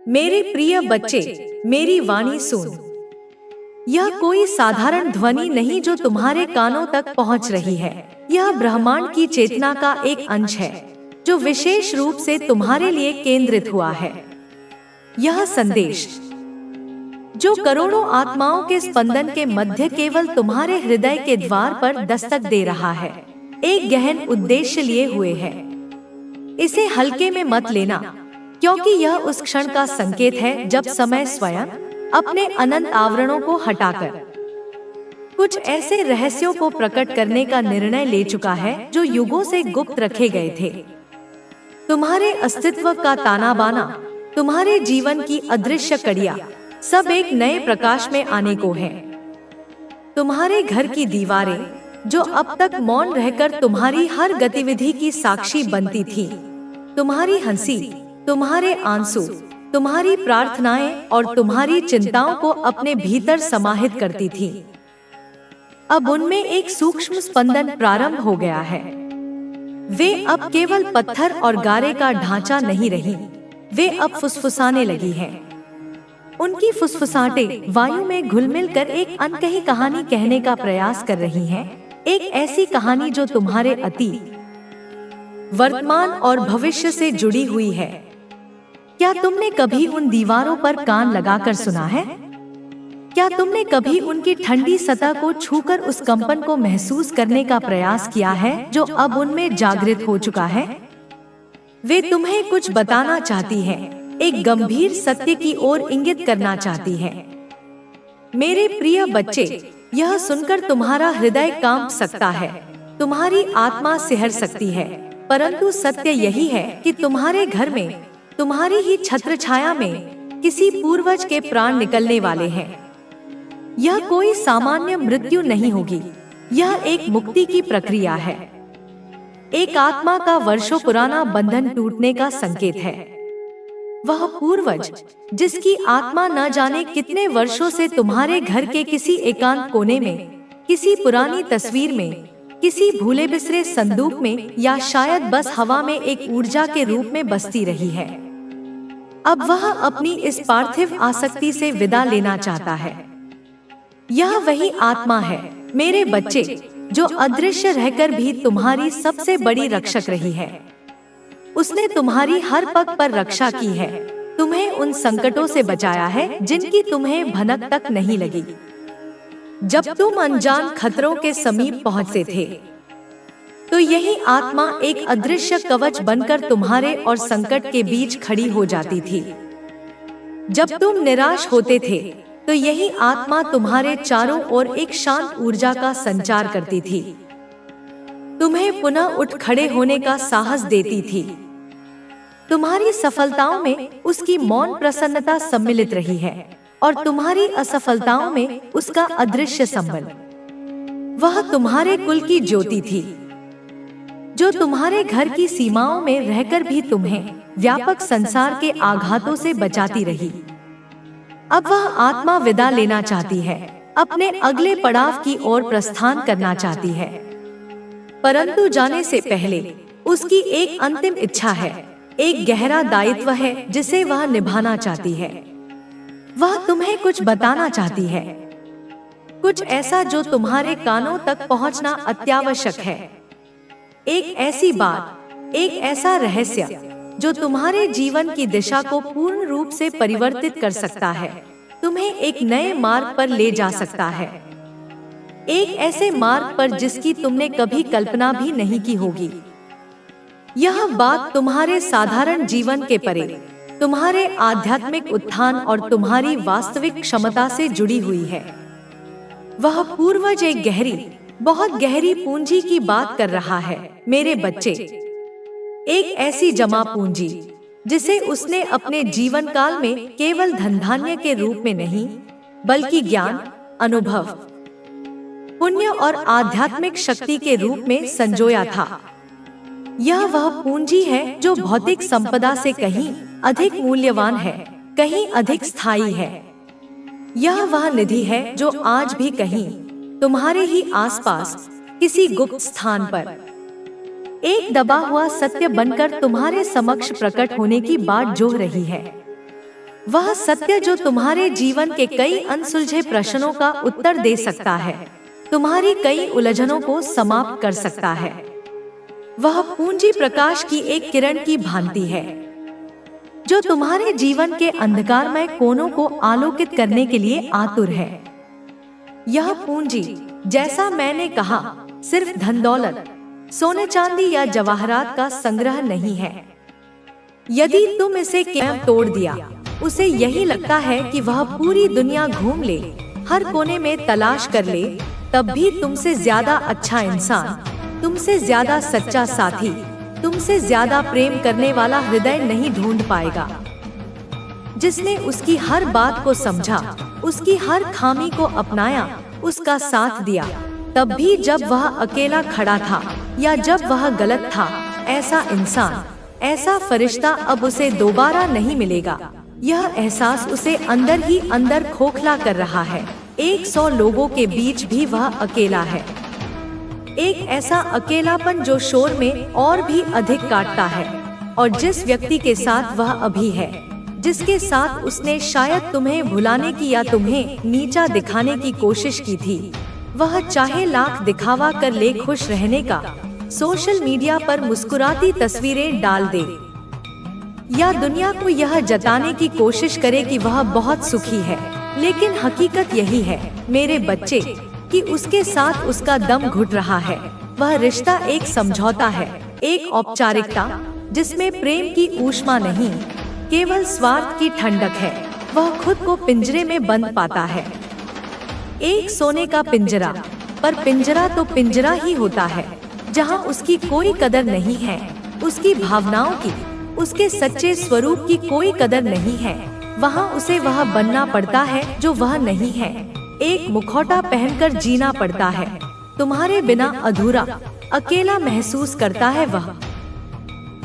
मेरे प्रिय बच्चे, मेरी वाणी सुन। यह कोई साधारण ध्वनि नहीं जो तुम्हारे कानों तक पहुंच रही है। यह ब्रह्मांड की चेतना का एक अंश है जो विशेष रूप से तुम्हारे लिए केंद्रित हुआ है। यह संदेश जो करोड़ों आत्माओं के स्पंदन के मध्य केवल तुम्हारे हृदय के द्वार पर दस्तक दे रहा है, एक गहन उद्देश्य लिए हुए है। इसे हल्के में मत लेना, क्योंकि यह उस क्षण का संकेत है जब समय स्वयं अपने अनंत आवरणों को हटाकर कुछ ऐसे रहस्यों को प्रकट करने का निर्णय ले चुका है जो युगों से गुप्त रखे गए थे। तुम्हारे अस्तित्व का ताना बाना, तुम्हारे जीवन की अदृश्य कड़ियां, सब एक नए प्रकाश में आने को है। तुम्हारे घर की दीवारें जो अब तक मौन रहकर तुम्हारी हर गतिविधि की साक्षी बनती थी, तुम्हारी हंसी, तुम्हारे आंसू, तुम्हारी प्रार्थनाएं और तुम्हारी चिंताओं को अपने भीतर समाहित करती थी, अब उनमें एक सूक्ष्म स्पंदन प्रारंभ हो गया है। वे अब केवल पत्थर और गारे का ढांचा नहीं रही, वे अब फुसफुसाने लगी हैं। उनकी फुसफुसाहटें वायु में घुल-मिल कर एक अनकही कहानी कहने का प्रयास कर रही हैं, एक ऐसी कहानी जो तुम्हारे अतीत, वर्तमान और भविष्य से जुड़ी हुई है। क्या तुमने कभी उन दीवारों पर कान लगाकर सुना है? क्या तुमने कभी उनकी ठंडी सतह को छूकर उस कंपन को महसूस करने का प्रयास किया है जो अब उनमें जागृत हो चुका है? वे तुम्हें कुछ बताना चाहती हैं, एक गंभीर सत्य की ओर इंगित करना चाहती हैं। मेरे प्रिय बच्चे, यह सुनकर तुम्हारा हृदय कांप सकता है, तुम्हारी आत्मा सिहर सकती है, परंतु सत्य यही है कि तुम्हारे घर में, तुम्हारी ही छत्र छाया में किसी पूर्वज के प्राण निकलने वाले हैं। यह कोई सामान्य मृत्यु नहीं होगी, यह एक मुक्ति की प्रक्रिया है, एक आत्मा का वर्षों पुराना बंधन टूटने का संकेत है। वह पूर्वज जिसकी आत्मा न जाने कितने वर्षों से तुम्हारे घर के किसी एकांत कोने में, किसी पुरानी तस्वीर में, किसी भूले बिसरे संदूक में या शायद बस हवा में एक ऊर्जा के रूप में बसती रही है, अब वह अपनी इस पार्थिव आसक्ति से विदा लेना चाहता है। यह वही आत्मा है मेरे बच्चे जो अदृश्य रहकर भी तुम्हारी सबसे बड़ी रक्षक रही है। उसने तुम्हारी हर पग पर रक्षा की है, तुम्हें उन संकटों से बचाया है जिनकी तुम्हें भनक तक नहीं लगी। जब तुम अनजान खतरों के समीप पहुंचते थे, तो यही आत्मा एक अदृश्य कवच बनकर तुम्हारे और संकट के बीच खड़ी हो जाती थी। जब तुम निराश होते थे, तो यही आत्मा तुम्हारे चारों ओर एक शांत ऊर्जा का संचार करती थी, तुम्हें पुनः उठ खड़े होने का साहस देती थी। तुम्हारी सफलताओं में उसकी मौन प्रसन्नता सम्मिलित रही है और तुम्हारी असफलताओं में उसका अदृश्य संबल। वह तुम्हारे कुल की ज्योति थी जो तुम्हारे घर की सीमाओं में रहकर भी तुम्हें व्यापक संसार के आघातों से बचाती रही। अब वह आत्मा विदा लेना चाहती है, अपने अगले पड़ाव की ओर प्रस्थान करना चाहती है, परंतु जाने से पहले उसकी एक अंतिम इच्छा है, एक गहरा दायित्व है जिसे वह निभाना चाहती है। वह तुम्हें कुछ बताना चाहती है, कुछ ऐसा जो तुम्हारे कानों तक पहुंचना अत्यावश्यक है। एक ऐसी बात, एक ऐसा रहस्य जो तुम्हारे जीवन की दिशा को पूर्ण रूप से परिवर्तित कर सकता है, तुम्हें एक नए मार्ग पर ले जा सकता है, एक ऐसे मार्ग पर जिसकी तुमने कभी कल्पना भी नहीं की होगी। यह बात तुम्हारे साधारण जीवन के परे, तुम्हारे आध्यात्मिक उत्थान और तुम्हारी वास्तविक क्षमता से जुड़ी हुई है। वह पूर्वज एक गहरी, बहुत गहरी पूंजी की बात कर रहा है मेरे बच्चे, एक ऐसी जमा पूंजी जिसे उसने अपने जीवन काल में केवल धन धान्य के रूप में नहीं, बल्कि ज्ञान, अनुभव, पुण्य और आध्यात्मिक शक्ति के रूप में संजोया था। यह वह पूंजी है जो भौतिक संपदा से कहीं अधिक मूल्यवान है, कहीं अधिक स्थायी है। यह वह निधि है जो आज भी कहीं तुम्हारे ही आसपास किसी गुप्त स्थान पर एक दबा हुआ सत्य बनकर तुम्हारे समक्ष प्रकट होने की बाट जोह रही है। वह सत्य जो तुम्हारे जीवन के कई अनसुलझे प्रश्नों का उत्तर दे सकता है, तुम्हारी कई उलझनों को समाप्त कर सकता है। वह पूंजी प्रकाश की एक किरण की भांति है जो तुम्हारे जीवन के अंधकारमय कोनों को आलोकित करने के लिए आतुर है। यह पूंजी, जैसा मैंने कहा, सिर्फ धन दौलत, सोने चांदी या जवाहरात का संग्रह नहीं है। यदि तुम इसे केवल तोड़ दिया, उसे यही लगता है कि वह पूरी दुनिया घूम ले, हर कोने में तलाश कर ले, तब भी तुमसे ज्यादा अच्छा इंसान, तुमसे ज्यादा सच्चा साथी, तुमसे ज्यादा प्रेम करने वाला हृदय नहीं ढूंढ पाएगा, जिसने उसकी हर बात को समझा, उसकी हर खामी को अपनाया, उसका साथ दिया, तब भी जब वह अकेला खड़ा था या जब वह गलत था। ऐसा इंसान, ऐसा फरिश्ता अब उसे दोबारा नहीं मिलेगा। यह एहसास उसे अंदर ही अंदर खोखला कर रहा है। 100 लोगों के बीच भी वह अकेला है। एक ऐसा अकेलापन जो शोर में और भी अधिक काटता है। और जिस व्यक्ति के साथ वह अभी है, जिसके साथ उसने शायद तुम्हें भुलाने की या तुम्हें नीचा दिखाने की कोशिश की थी, वह चाहे लाख दिखावा कर ले खुश रहने का, सोशल मीडिया पर मुस्कुराती तस्वीरें डाल दे, या दुनिया को यह जताने की कोशिश करे कि वह बहुत सुखी है, लेकिन हकीकत यही है मेरे बच्चे कि उसके साथ उसका दम घुट रहा है। वह रिश्ता एक समझौता है, एक औपचारिकता जिसमें प्रेम की ऊष्मा नहीं, केवल स्वार्थ की ठंडक है। वह खुद को पिंजरे में बंद पाता है, एक सोने का पिंजरा, पर पिंजरा तो पिंजरा ही होता है जहां उसकी कोई कदर नहीं है, उसकी भावनाओं की, उसके सच्चे स्वरूप की कोई कदर नहीं है। वहां उसे वह बनना पड़ता है जो वह नहीं है। एक मुखौटा पहनकर जीना पड़ता है, तुम्हारे बिना अधूरा, अकेला महसूस करता है वह,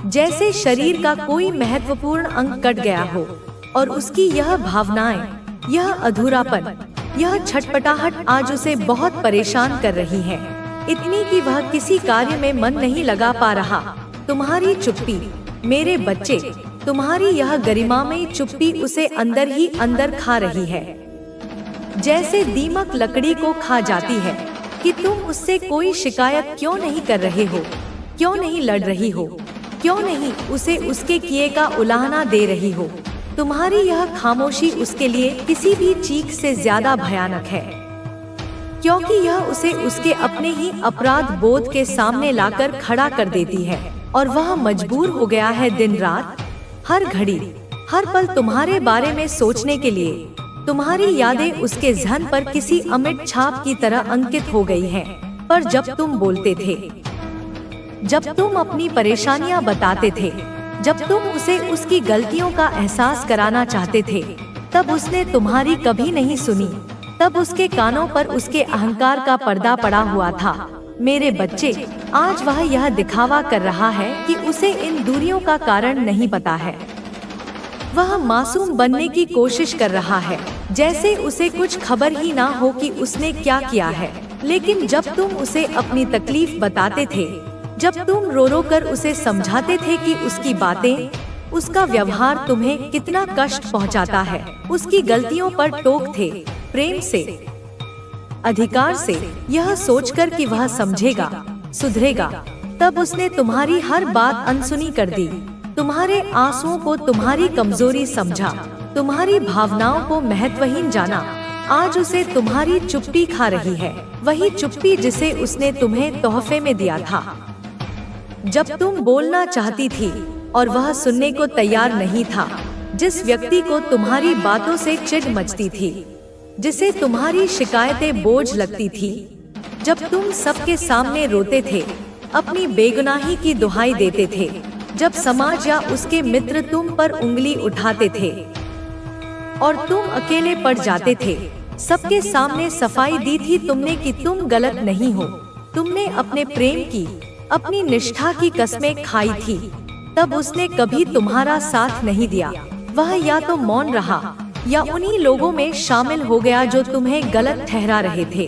जैसे शरीर का कोई महत्वपूर्ण अंग कट गया हो। और उसकी यह भावनाएं, यह अधूरापन, यह छटपटाहट आज उसे बहुत परेशान कर रही है, इतनी कि वह किसी कार्य में मन नहीं लगा पा रहा। तुम्हारी चुप्पी, मेरे बच्चे, तुम्हारी यह गरिमामयी चुप्पी उसे अंदर ही अंदर खा रही है, जैसे दीमक लकड़ी को खा जाती है। कि तुम उससे कोई शिकायत क्यों नहीं कर रहे हो, क्यों नहीं लड़ रही हो, क्यों नहीं उसे उसके किए का उलाहना दे रही हो। तुम्हारी यह खामोशी उसके लिए किसी भी चीख से ज्यादा भयानक है, क्योंकि यह उसे उसके अपने ही अपराध बोध के सामने लाकर खड़ा कर देती है। और वह मजबूर हो गया है दिन रात, हर घड़ी, हर पल तुम्हारे बारे में सोचने के लिए। तुम्हारी यादें उसके ज़हन पर किसी अमिट छाप की तरह अंकित हो गई हैं। पर जब तुम बोलते थे, जब तुम अपनी परेशानियां बताते थे, जब तुम उसे उसकी गलतियों का एहसास कराना चाहते थे, तब उसने तुम्हारी कभी नहीं सुनी। तब उसके कानों पर उसके अहंकार का पर्दा पड़ा हुआ था। मेरे बच्चे, आज वह यह दिखावा कर रहा है कि उसे इन दूरियों का कारण नहीं पता है। वह मासूम बनने की कोशिश कर रहा है, जैसे उसे कुछ खबर ही ना हो कि उसने क्या किया है। लेकिन जब तुम उसे अपनी तकलीफ बताते थे, जब तुम रो रो कर उसे समझाते थे कि उसकी बातें, उसका व्यवहार तुम्हें कितना कष्ट पहुंचाता है, उसकी गलतियों पर टोक थे, प्रेम से, अधिकार से, यह सोचकर कि वह समझेगा, सुधरेगा, तब उसने तुम्हारी हर बात अनसुनी कर दी। तुम्हारे आंसुओं को तुम्हारी कमजोरी समझा, तुम्हारी भावनाओं को महत्वहीन जाना। आज उसे तुम्हारी चुप्पी खा रही है, वही चुप्पी जिसे उसने तुम्हें तोहफे में दिया था। जब तुम बोलना चाहती थी और वह सुनने को तैयार नहीं था, जिस व्यक्ति को तुम्हारी बातों से चिढ़ मचती थी, जिसे तुम्हारी शिकायतें बोझ लगती थी, जब तुम सबके सामने रोते थे, अपनी बेगुनाही की दुहाई देते थे, जब समाज या उसके मित्र तुम पर उंगली उठाते थे और तुम अकेले पड़ जाते थे, सबके सामने सफाई दी थी तुमने कि तुम गलत नहीं हो। तुमने अपने प्रेम की, अपनी निष्ठा की कस्में खाई थी, तब उसने कभी तुम्हारा साथ नहीं दिया। वह या तो मौन रहा या उन्हीं लोगों में शामिल हो गया जो तुम्हें गलत ठहरा रहे थे।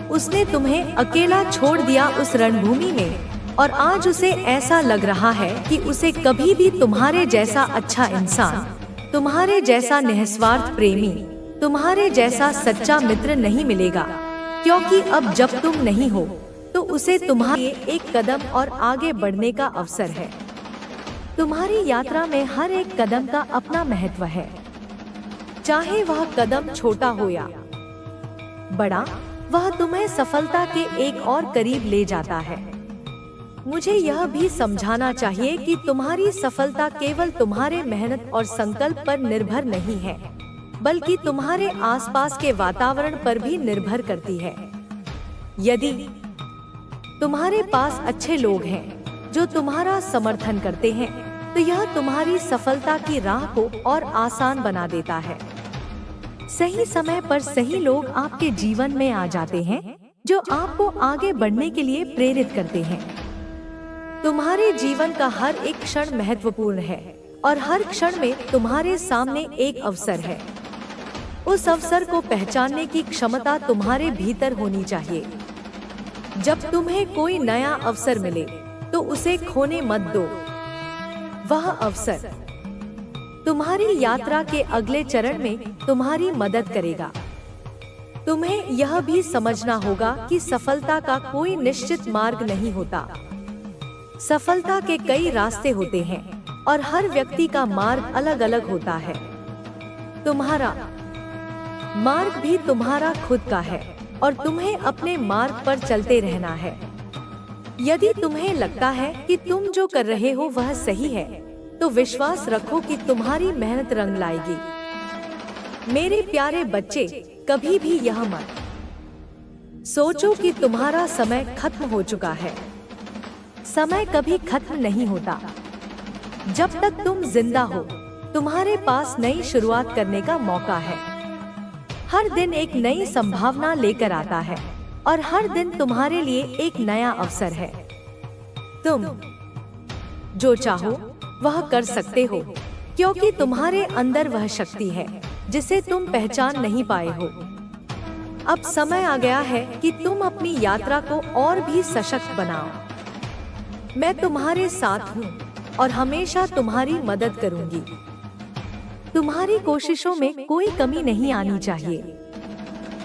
उसने तुम्हें अकेला छोड़ दिया उस रणभूमि में, और आज उसे ऐसा लग रहा है कि उसे कभी भी तुम्हारे जैसा अच्छा इंसान, तुम्हारे जैसा निस्वार्थ प्रेमी, तुम्हारे जैसा सच्चा मित्र नहीं मिलेगा, क्योंकि अब जब तुम नहीं हो तो उसे तुम्हारे एक कदम और आगे बढ़ने का अवसर है। तुम्हारी यात्रा में हर एक कदम का अपना महत्व है, चाहे वह कदम छोटा हो या बड़ा, वह तुम्हें सफलता के एक और करीब ले जाता है। मुझे यह भी समझाना चाहिए कि तुम्हारी सफलता केवल तुम्हारे मेहनत और संकल्प पर निर्भर नहीं है, बल्कि तुम्हारे आसपास के वातावरण पर भी निर्भर करती है। यदि तुम्हारे पास अच्छे लोग हैं जो तुम्हारा समर्थन करते हैं, तो यह तुम्हारी सफलता की राह को और आसान बना देता है। सही समय पर सही लोग आपके जीवन में आ जाते हैं जो आपको आगे बढ़ने के लिए प्रेरित करते हैं। तुम्हारे जीवन का हर एक क्षण महत्वपूर्ण है और हर क्षण में तुम्हारे सामने एक अवसर है। उस अवसर को पहचानने की क्षमता तुम्हारे भीतर होनी चाहिए। जब तुम्हें कोई नया अवसर मिले तो उसे खोने मत दो। वह अवसर तुम्हारी यात्रा के अगले चरण में तुम्हारी मदद करेगा। तुम्हें यह भी समझना होगा कि सफलता का कोई निश्चित मार्ग नहीं होता। सफलता के कई रास्ते होते हैं और हर व्यक्ति का मार्ग अलग अलग होता है। तुम्हारा मार्ग भी तुम्हारा खुद का है और तुम्हें अपने मार्ग पर चलते रहना है। यदि तुम्हें लगता है कि तुम जो कर रहे हो वह सही है, तो विश्वास रखो कि तुम्हारी मेहनत रंग लाएगी। मेरे प्यारे बच्चे, कभी भी यह मत सोचो कि तुम्हारा समय खत्म हो चुका है। समय कभी खत्म नहीं होता। जब तक तुम जिंदा हो, तुम्हारे पास नई शुरुआत करने का मौका है। हर दिन एक नई संभावना लेकर आता है और हर दिन तुम्हारे लिए एक नया अवसर है। तुम जो चाहो वह कर सकते हो, क्योंकि तुम्हारे अंदर वह शक्ति है जिसे तुम पहचान नहीं पाए हो। अब समय आ गया है कि तुम अपनी यात्रा को और भी सशक्त बनाओ। मैं तुम्हारे साथ हूँ और हमेशा तुम्हारी मदद करूंगी। तुम्हारी कोशिशों में कोई कमी नहीं आनी चाहिए।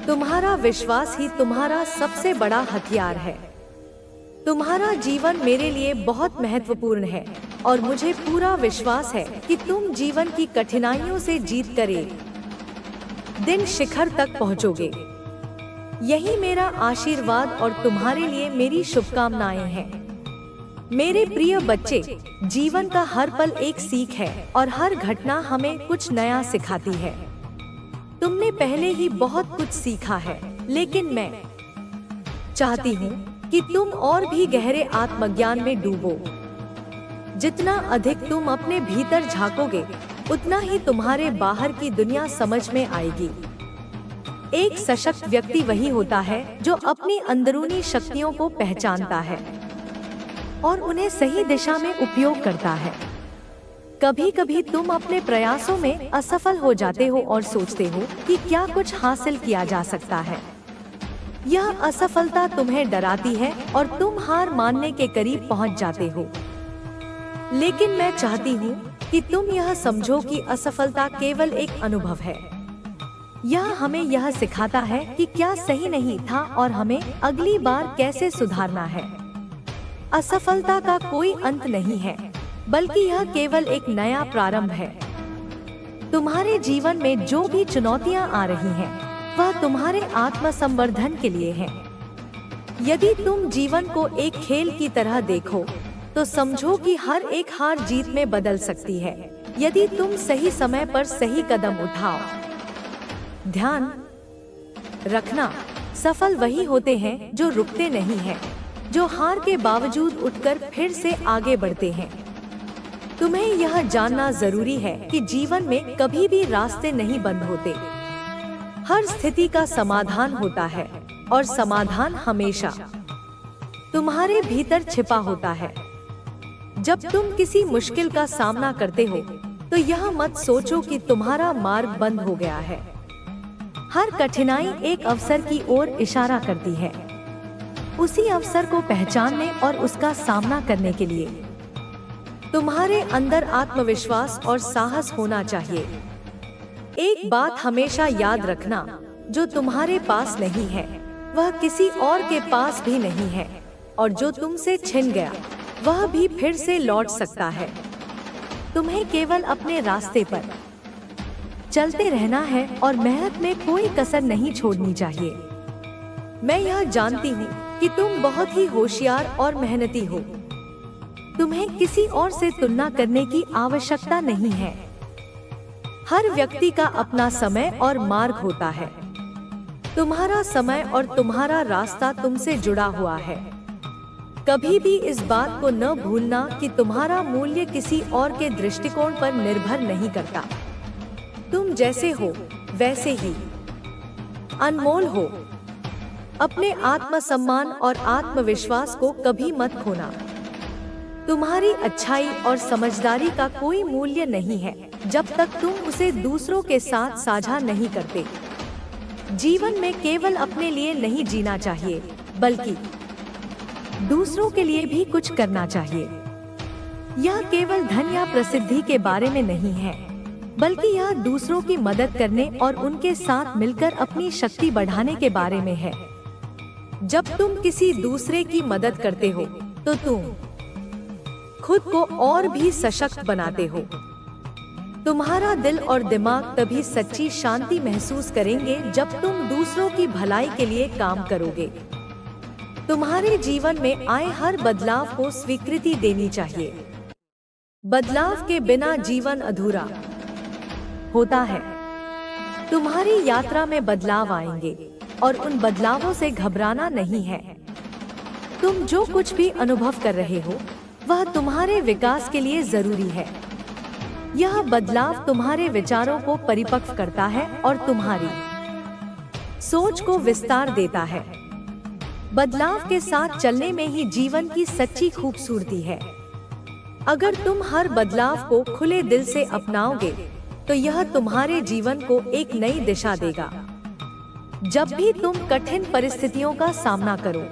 तुम्हारा विश्वास ही तुम्हारा सबसे बड़ा हथियार है। तुम्हारा जीवन मेरे लिए बहुत महत्वपूर्ण है और मुझे पूरा विश्वास है कि तुम जीवन की कठिनाइयों से जीत कर एक दिन शिखर तक पहुंचोगे। यही मेरा आशीर्वाद और तुम्हारे लिए मेरी शुभकामनाएं हैं। मेरे प्रिय बच्चे, जीवन का हर पल एक सीख है और हर घटना हमें कुछ नया सिखाती है। तुमने पहले ही बहुत कुछ सीखा है, लेकिन मैं चाहती हूँ कि तुम और भी गहरे आत्मज्ञान में डूबो। जितना अधिक तुम अपने भीतर झांकोगे, उतना ही तुम्हारे बाहर की दुनिया समझ में आएगी। एक सशक्त व्यक्ति वही होता है जो अपनी अंदरूनी शक्तियों को पहचानता है और उन्हें सही दिशा में उपयोग करता है। कभी कभी तुम अपने प्रयासों में असफल हो जाते हो और सोचते हो कि क्या कुछ हासिल किया जा सकता है। यह असफलता तुम्हें डराती है और तुम हार मानने के करीब पहुंच जाते हो। लेकिन मैं चाहती हूँ कि तुम यह समझो कि असफलता केवल एक अनुभव है। यह हमें यह सिखाता है कि क्या सही नहीं था और हमें अगली बार कैसे सुधारना है। असफलता का कोई अंत नहीं है, बल्कि यह केवल एक नया प्रारंभ है। तुम्हारे जीवन में जो भी चुनौतियां आ रही हैं, वह तुम्हारे आत्मसंवर्धन के लिए है। यदि तुम जीवन को एक खेल की तरह देखो, तो समझो कि हर एक हार जीत में बदल सकती है, यदि तुम सही समय पर सही कदम उठाओ। ध्यान रखना, सफल वही होते हैं जो रुकते नहीं हैं, जो हार के बावजूद उठकर फिर से आगे बढ़ते हैं। तुम्हें यह जानना जरूरी है कि जीवन में कभी भी रास्ते नहीं बंद होते। हर स्थिति का समाधान होता है और समाधान हमेशा तुम्हारे भीतर छिपा होता है। जब तुम किसी मुश्किल का सामना करते हो, तो यह मत सोचो कि तुम्हारा मार्ग बंद हो गया है। हर कठिनाई एक अवसर की ओर इशारा करती है। उसी अवसर को पहचानने और उसका सामना करने के लिए तुम्हारे अंदर आत्मविश्वास और साहस होना चाहिए। एक बात हमेशा याद रखना, जो तुम्हारे पास नहीं है वह किसी और के पास भी नहीं है, और जो तुमसे छिन गया वह भी फिर से लौट सकता है। तुम्हें केवल अपने रास्ते पर चलते रहना है और मेहनत में कोई कसर नहीं छोड़नी चाहिए। मैं यह जानती हूँ कि तुम बहुत ही होशियार और मेहनती हो। तुम्हें किसी और से तुलना करने की आवश्यकता नहीं है। हर व्यक्ति का अपना समय और मार्ग होता है। तुम्हारा समय और तुम्हारा रास्ता तुमसे जुड़ा हुआ है। कभी भी इस बात को न भूलना कि तुम्हारा मूल्य किसी और के दृष्टिकोण पर निर्भर नहीं करता। तुम जैसे हो वैसे ही अनमोल हो। अपने आत्मसम्मान और आत्मविश्वास को कभी मत खोना। तुम्हारी अच्छाई और समझदारी का कोई मूल्य नहीं है जब तक तुम उसे दूसरों के साथ साझा नहीं करते। जीवन में केवल अपने लिए नहीं जीना चाहिए, बल्कि दूसरों के लिए भी कुछ करना चाहिए। यह केवल धन या प्रसिद्धि के बारे में नहीं है, बल्कि यह दूसरों की मदद करने और उनके साथ मिलकर अपनी शक्ति बढ़ाने के बारे में है। जब तुम किसी दूसरे की मदद करते हो तो तुम खुद को और भी सशक्त बनाते हो। तुम्हारा दिल और दिमाग तभी सच्ची शांति महसूस करेंगे जब तुम दूसरों की भलाई के लिए काम करोगे। तुम्हारे जीवन में आए हर बदलाव को स्वीकृति देनी चाहिए। बदलाव के बिना जीवन अधूरा होता है। तुम्हारी यात्रा में बदलाव आएंगे और उन बदलावों से घबराना नहीं है। तुम जो कुछ भी अनुभव कर रहे हो वह तुम्हारे विकास के लिए जरूरी है। यह बदलाव तुम्हारे विचारों को परिपक्व करता है और तुम्हारी सोच को विस्तार देता है। बदलाव के साथ चलने में ही जीवन की सच्ची खूबसूरती है। अगर तुम हर बदलाव को खुले दिल से अपनाओगे तो यह तुम्हारे जीवन को एक नई दिशा देगा। जब भी तुम कठिन परिस्थितियों का सामना करो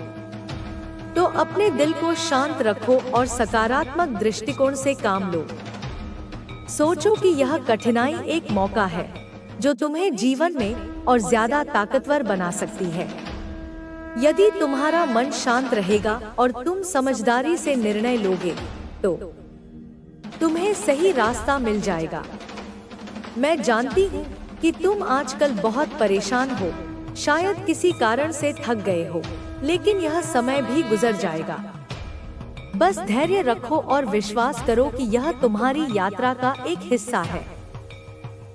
तो अपने दिल को शांत रखो और सकारात्मक दृष्टिकोण से काम लो। सोचो कि यह कठिनाई एक मौका है जो तुम्हें जीवन में और ज्यादा ताकतवर बना सकती है। यदि तुम्हारा मन शांत रहेगा और तुम समझदारी से निर्णय लोगे तो तुम्हें सही रास्ता मिल जाएगा। मैं जानती हूँ कि तुम आजकल बहुत परेशान हो, शायद किसी कारण से थक गए हो, लेकिन यह समय भी गुजर जाएगा। बस धैर्य रखो और विश्वास करो कि यह तुम्हारी यात्रा का एक हिस्सा है।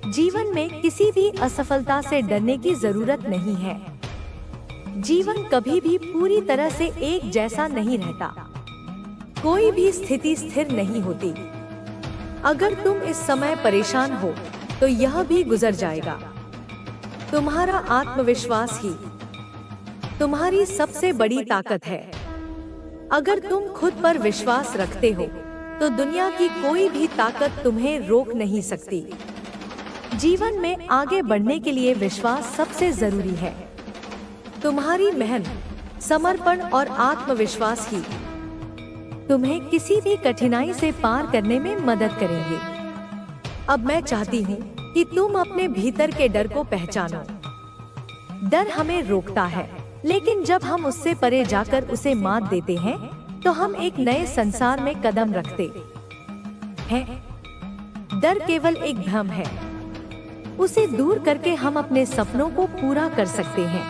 जीवन में किसी भी असफलता से डरने की जरूरत नहीं है। जीवन कभी भी पूरी तरह से एक जैसा नहीं रहता। कोई भी स्थिति स्थिर नहीं होती। अगर तुम इस समय परेशान हो तो यह भी गुजर जाएगा। तुम्हारा आत्मविश्वास ही तुम्हारी सबसे बड़ी ताकत है। अगर तुम खुद पर विश्वास रखते हो तो दुनिया की कोई भी ताकत तुम्हें रोक नहीं सकती। जीवन में आगे बढ़ने के लिए विश्वास सबसे जरूरी है। तुम्हारी मेहनत, समर्पण और आत्मविश्वास ही तुम्हें किसी भी कठिनाई से पार करने में मदद करेंगे। अब मैं चाहती हूँ कि तुम अपने भीतर के डर को पहचानो। डर हमें रोकता है, लेकिन जब हम उससे परे जाकर उसे मात देते हैं तो हम एक नए संसार में कदम रखते हैं। डर केवल एक भ्रम है। उसे दूर करके हम अपने सपनों को पूरा कर सकते हैं।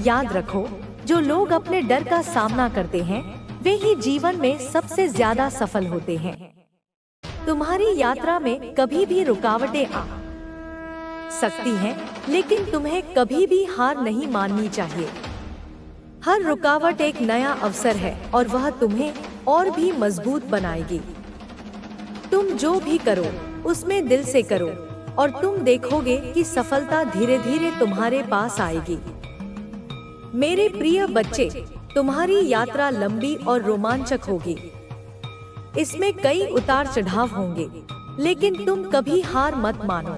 याद रखो, जो लोग अपने डर का सामना करते हैं वे ही जीवन में सबसे ज्यादा सफल होते हैं। तुम्हारी यात्रा में कभी भी रुकावटें आ सकती हैं, लेकिन तुम्हें कभी भी हार नहीं माननी चाहिए। हर रुकावट एक नया अवसर है और वह तुम्हें और भी मजबूत बनाएगी। तुम जो भी करो उसमें दिल से करो और तुम देखोगे कि सफलता धीरे धीरे तुम्हारे पास आएगी। मेरे प्रिय बच्चे, तुम्हारी यात्रा लंबी और रोमांचक होगी। इसमें कई उतार चढ़ाव होंगे, लेकिन तुम कभी हार मत मानो।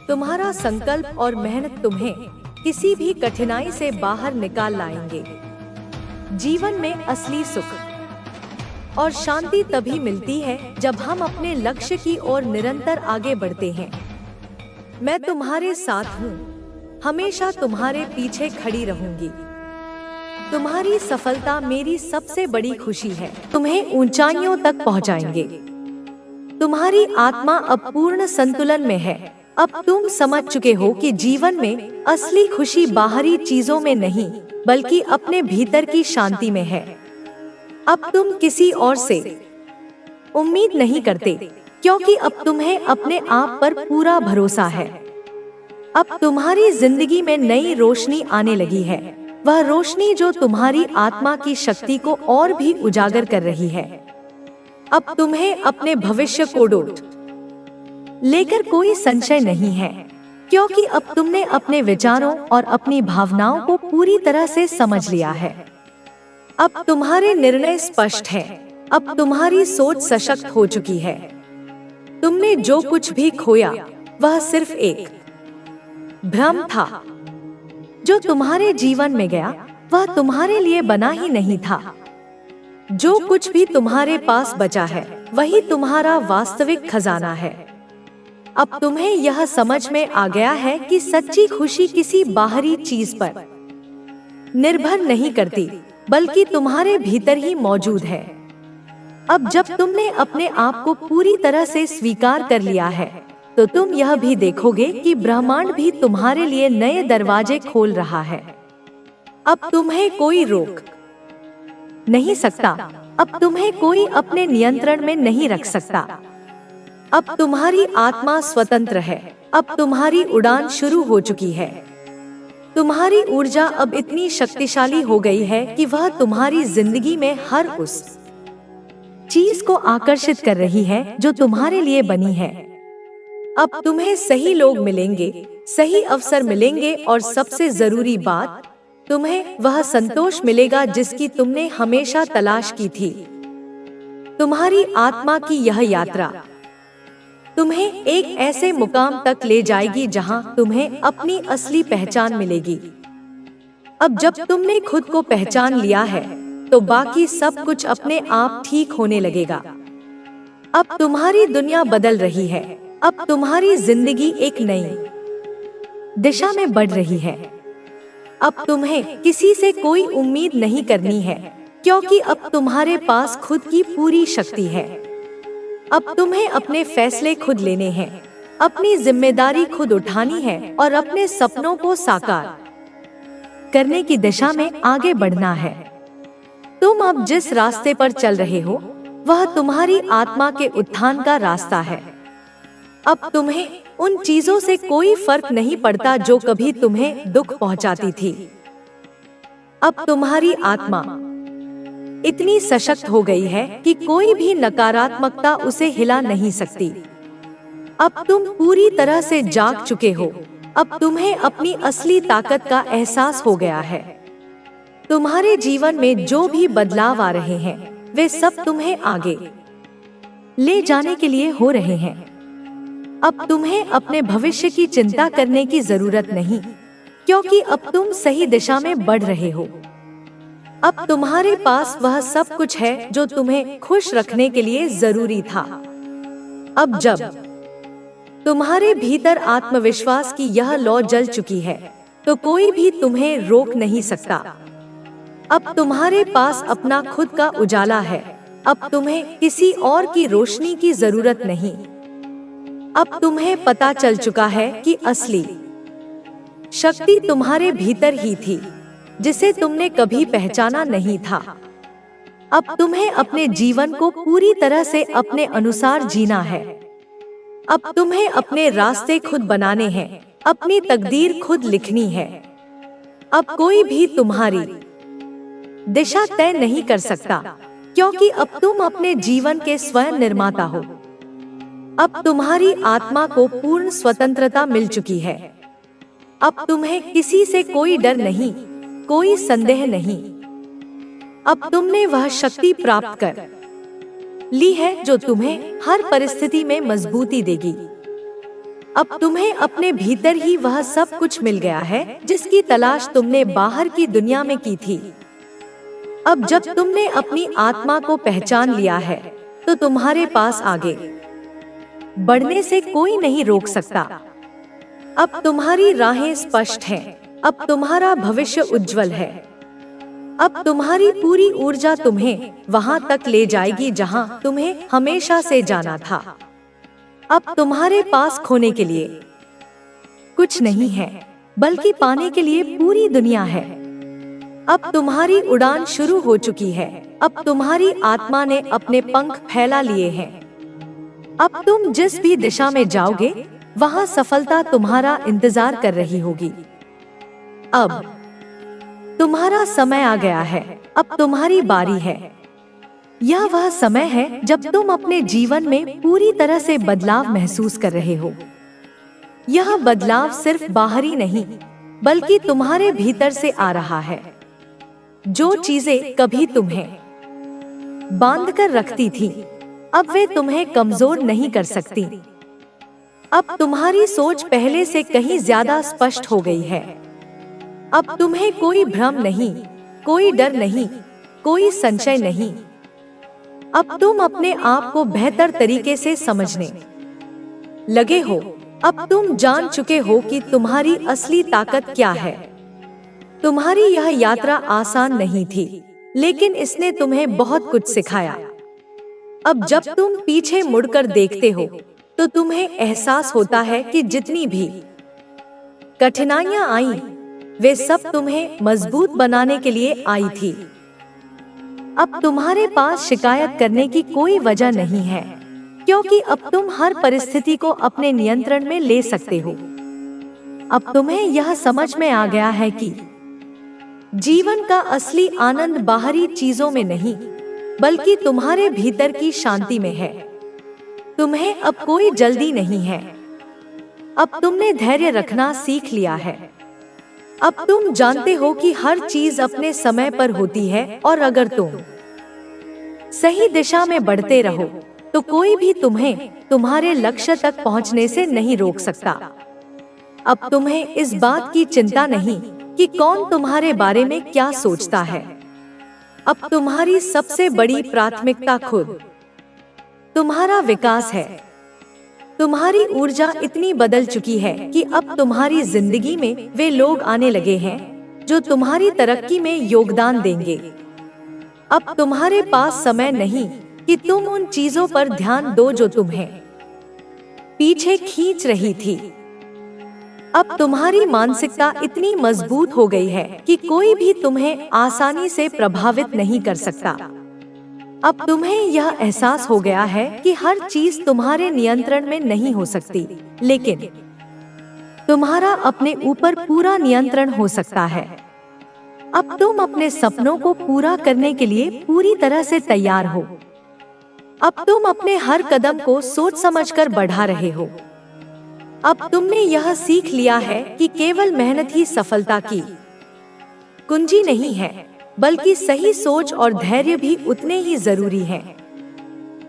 तुम्हारा संकल्प और मेहनत तुम्हें किसी भी कठिनाई से बाहर निकाल लाएंगे। जीवन में असली सुख और शांति तभी मिलती है जब हम अपने लक्ष्य की ओर निरंतर आगे बढ़ते हैं। मैं तुम्हारे साथ हूँ, हमेशा तुम्हारे पीछे खड़ी रहूंगी। तुम्हारी सफलता मेरी सबसे बड़ी खुशी है, तुम्हें ऊंचाइयों तक पहुँचाएंगे। तुम्हारी आत्मा अब पूर्ण संतुलन में है। अब तुम समझ चुके हो कि जीवन में असली खुशी बाहरी चीजों में नहीं, बल्कि अपने भीतर की शांति में है। अब तुम किसी और से उम्मीद नहीं करते, क्योंकि अब तुम्हें अपने आप पर पूरा भरोसा है। अब तुम्हारी जिंदगी में नई रोशनी आने लगी है, वह रोशनी जो तुम्हारी आत्मा की शक्ति को और भी उजागर कर रही है। अब तुम्हें अपने भविष्य को लेकर कोई संशय नहीं है, क्योंकि अब तुमने अपने विचारों और अपनी भावनाओं को पूरी तरह से समझ लिया है। अब तुम्हारे निर्णय स्पष्ट हैं। अब तुम्हारी सोच सशक्त हो चुकी है। तुमने जो कुछ भी खोया वह सिर्फ एक भ्रम था। जो तुम्हारे जीवन में गया वह तुम्हारे लिए बना ही नहीं था। जो कुछ भी तुम्हारे पास बचा है वही तुम्हारा वास्तविक खजाना है। अब तुम्हें यह समझ में आ गया है कि सच्ची खुशी किसी बाहरी चीज पर निर्भर नहीं करती, बल्कि तुम्हारे भीतर ही मौजूद है। अब जब तुमने अपने आप को पूरी तरह से स्वीकार कर लिया है, तो तुम यह भी देखोगे कि ब्रह्मांड भी तुम्हारे लिए नए दरवाजे खोल रहा है। अब तुम्हें कोई रोक नहीं सकता। अब तुम्हें कोई अपने नियंत्रण में नहीं रख सकता। अब तुम्हारी आत्मा स्वतंत्र है। अब तुम्हारी उड़ान शुरू हो चुकी है। तुम्हारी ऊर्जा अब इतनी शक्तिशाली हो गई है कि वह तुम्हारी जिंदगी में हर उस चीज को आकर्षित कर रही है जो तुम्हारे लिए बनी है। अब तुम्हें सही लोग मिलेंगे, सही अवसर मिलेंगे और सबसे जरूरी बात, तुम्हें वह संतोष मिलेगा जिसकी तुमने हमेशा तलाश की थी। तुम्हारी आत्मा की यह यात्रा तुम्हें एक ऐसे मुकाम तक ले जाएगी जहां तुम्हें अपनी असली पहचान मिलेगी। अब जब तुमने खुद को पहचान लिया है, तो बाकी सब कुछ अपने आप ठीक होने लगेगा। अब तुम्हारी दुनिया बदल रही है। अब तुम्हारी जिंदगी एक नई दिशा में बढ़ रही है। अब तुम्हें किसी से कोई उम्मीद नहीं करनी है, क्योंकि अब तुम्हारे पास खुद की पूरी शक्ति है। अब तुम्हें अपने फैसले खुद लेने हैं, अपनी जिम्मेदारी खुद उठानी है और अपने सपनों को साकार करने की दिशा में आगे बढ़ना है। तुम अब जिस रास्ते पर चल रहे हो, वह तुम्हारी आत्मा के उत्थान का रास्ता है। अब तुम्हें उन चीजों से कोई फर्क नहीं पड़ता जो कभी तुम्हें दुख पहुंचाती थी। अब तुम्हारी आत्मा इतनी सशक्त हो गई है कि कोई भी नकारात्मकता उसे हिला नहीं सकती। अब तुम पूरी तरह से जाग चुके हो। अब तुम्हें अपनी असली ताकत का एहसास हो गया है। तुम्हारे जीवन में जो भी बदलाव आ रहे हैं, वे सब तुम्हें आगे ले जाने के लिए हो रहे हैं। अब तुम्हें अपने भविष्य की चिंता करने की जरूरत नहीं, क्योंकि अब तुम सही दिशा में बढ़ रहे हो। अब तुम्हारे पास वह सब कुछ है जो तुम्हें खुश रखने के लिए जरूरी था। अब जब तुम्हारे भीतर आत्मविश्वास की यह लौ जल चुकी है, तो कोई भी तुम्हें रोक नहीं सकता। अब तुम्हारे पास अपना खुद का उजाला है। अब तुम्हें किसी और की रोशनी की जरूरत नहीं। अब तुम्हें पता चल चुका है कि असली शक्ति तुम्हारे भीतर ही थी, जिसे तुमने कभी पहचाना नहीं था। अब तुम्हें अपने जीवन को पूरी तरह से अपने अनुसार जीना है। अब तुम्हें अपने रास्ते खुद बनाने हैं, अपनी तकदीर खुद लिखनी है। अब कोई भी तुम्हारी दिशा तय नहीं कर सकता, क्योंकि अब तुम अपने जीवन के स्वयं निर्माता हो। अब तुम्हारी आत्मा को पूर्ण स्वतंत्रता मिल चुकी है। अब तुम्हें किसी से कोई डर नहीं, कोई संदेह नहीं। अब तुमने वह शक्ति प्राप्त कर ली है जो तुम्हें हर परिस्थिति में मजबूती देगी। अब तुम्हें अपने भीतर ही वह सब कुछ मिल गया है जिसकी तलाश तुमने बाहर की दुनिया में की थी। अब जब तुमने अपनी आत्मा को पहचान लिया है, तो तुम्हारे पास आगे बढ़ने से कोई नहीं रोक सकता। अब तुम्हारी राहें स्पष्ट हैं, अब तुम्हारा भविष्य उज्जवल है। अब तुम्हारी पूरी ऊर्जा तुम्हें वहां तक ले जाएगी जहां तुम्हें हमेशा से जाना था। अब तुम्हारे पास खोने के लिए कुछ नहीं है, बल्कि पाने के लिए पूरी दुनिया है। अब तुम्हारी उड़ान शुरू हो चुकी है। अब तुम्हारी आत्मा ने अपने पंख फैला लिए हैं। अब तुम जिस भी दिशा में जाओगे, वहां सफलता तुम्हारा इंतजार कर रही होगी। अब तुम्हारा समय आ गया है, अब तुम्हारी बारी है। यह वह समय है जब तुम अपने जीवन में पूरी तरह से बदलाव महसूस कर रहे हो। यह बदलाव सिर्फ बाहरी नहीं, बल्कि तुम्हारे भीतर से आ रहा है। जो चीजें कभी तुम्हें बांध कर रखती थी, अब वे तुम्हें कमजोर नहीं कर सकती। अब तुम्हारी सोच पहले से कहीं ज्यादा स्पष्ट हो गई है। अब तुम्हें कोई भ्रम नहीं, कोई डर नहीं, कोई संशय नहीं। अब तुम अपने आप को बेहतर तरीके से समझने लगे हो। अब तुम जान चुके हो कि तुम्हारी असली ताकत क्या है। तुम्हारी यह यात्रा आसान नहीं थी, लेकिन इसने तुम्हें बहुत कुछ सिखाया। अब जब तुम पीछे मुड़कर देखते हो, तो तुम्हें एहसास होता है कि जितनी भी कठिनाइयां आईं, वे सब तुम्हें मजबूत बनाने के लिए आई थी। अब तुम्हारे पास शिकायत करने की कोई वजह नहीं है, क्योंकि अब तुम हर परिस्थिति को अपने नियंत्रण में ले सकते हो। अब तुम्हें यह समझ में आ गया है कि जीवन का असली आनंद बाहरी चीजों में नहीं, बल्कि तुम्हारे भीतर की शांति में है। तुम्हें अब कोई जल्दी नहीं है। अब तुमने धैर्य रखना सीख लिया है। अब तुम जानते हो कि हर चीज अपने समय पर होती है, और अगर तुम सही दिशा में बढ़ते रहो, तो कोई भी तुम्हें तुम्हारे लक्ष्य तक पहुंचने से नहीं रोक सकता। अब तुम्हें इस बात की चिंता नहीं कि कौन तुम्हारे बारे में क्या सोचता है। अब तुम्हारी सबसे बड़ी प्राथमिकता खुद तुम्हारा विकास है। तुम्हारी ऊर्जा इतनी बदल चुकी है कि अब तुम्हारी जिंदगी में वे लोग आने लगे हैं जो तुम्हारी तरक्की में योगदान देंगे। अब तुम्हारे पास समय नहीं कि तुम उन चीजों पर ध्यान दो जो तुम्हें पीछे खींच रही थी। अब तुम्हारी मानसिकता इतनी मजबूत हो गई है कि कोई भी तुम्हें आसानी से प्रभावित नहीं कर सकता। अब तुम्हें यह एहसास हो गया है कि हर चीज तुम्हारे नियंत्रण में नहीं हो सकती, लेकिन तुम्हारा अपने ऊपर पूरा नियंत्रण हो सकता है। अब तुम अपने सपनों को पूरा करने के लिए पूरी तरह से तैयार हो। अब तुम अपने हर कदम को सोच समझकर बढ़ा रहे हो। अब तुमने यह सीख लिया है कि केवल मेहनत ही सफलता की कुंजी नहीं है, बल्कि सही सोच और धैर्य भी उतने ही जरूरी हैं।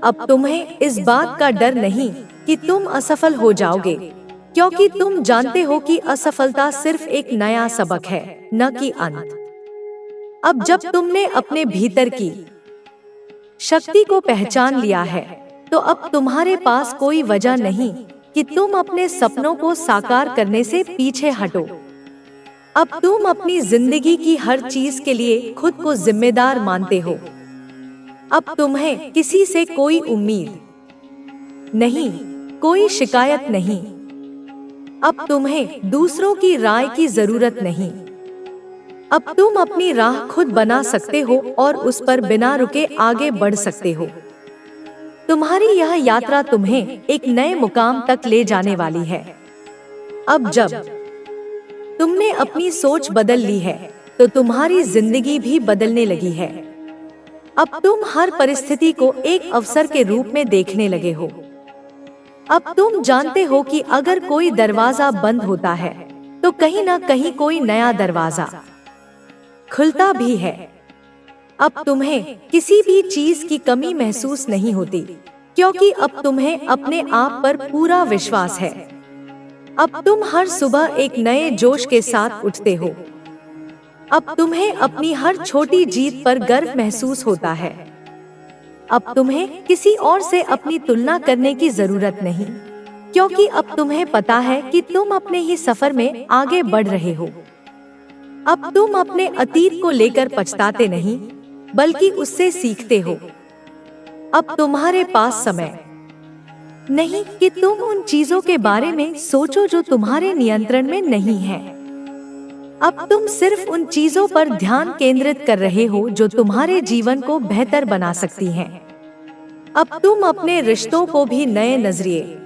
अब तुम्हें इस बात का डर नहीं कि तुम असफल हो जाओगे, क्योंकि तुम जानते हो कि असफलता सिर्फ एक नया सबक है, न कि अंत। अब जब तुमने अपने भीतर की शक्ति को पहचान लिया है, तो अब तुम्हारे पास कोई वजह नहीं कि तुम अपने सपनों को साकार करने से पीछे हटो। अब तुम अपनी जिंदगी की हर चीज के लिए खुद को जिम्मेदार मानते हो। अब तुम्हें किसी से कोई उम्मीद नहीं, कोई शिकायत नहीं। अब तुम्हें दूसरों की राय की जरूरत नहीं। अब तुम अपनी राह खुद बना सकते हो और उस पर बिना रुके आगे बढ़ सकते हो। तुम्हारी यह यात्रा तुम्हें एक नए मुकाम तक ले जाने वाली है। अब जब तुमने अपनी सोच बदल ली है, तो तुम्हारी जिंदगी भी बदलने लगी है। अब तुम हर परिस्थिति को एक अवसर के रूप में देखने लगे हो। अब तुम जानते हो कि अगर कोई दरवाजा बंद होता है, तो कहीं ना कहीं कोई नया दरवाजा खुलता भी है। अब तुम्हें किसी भी चीज की कमी महसूस नहीं होती, क्योंकि अब तुम्हें अपने आप पर पूरा विश्वास है। अब तुम हर सुबह एक नए जोश के साथ उठते हो। अब तुम्हें अपनी हर छोटी जीत पर गर्व महसूस होता है। अब तुम्हें किसी और से अपनी तुलना करने की जरूरत नहीं, क्योंकि अब तुम्हें पता है कि तुम अपने ही सफर में आगे बढ़ रहे हो। अब तुम अपने अतीत को लेकर पछताते नहीं, बल्कि उससे सीखते हो। अब तुम्हारे पास समय नहीं कि तुम उन चीजों के बारे में सोचो जो तुम्हारे नियंत्रण में नहीं है। अब तुम सिर्फ उन चीजों पर ध्यान केंद्रित कर रहे हो जो तुम्हारे जीवन को बेहतर बना सकती हैं। अब तुम अपने रिश्तों को भी नए नजरिए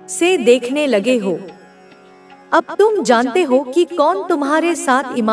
से देखने लगे हो। अब तुम जानते हो कि कौन तुम्हारे साथ ईमान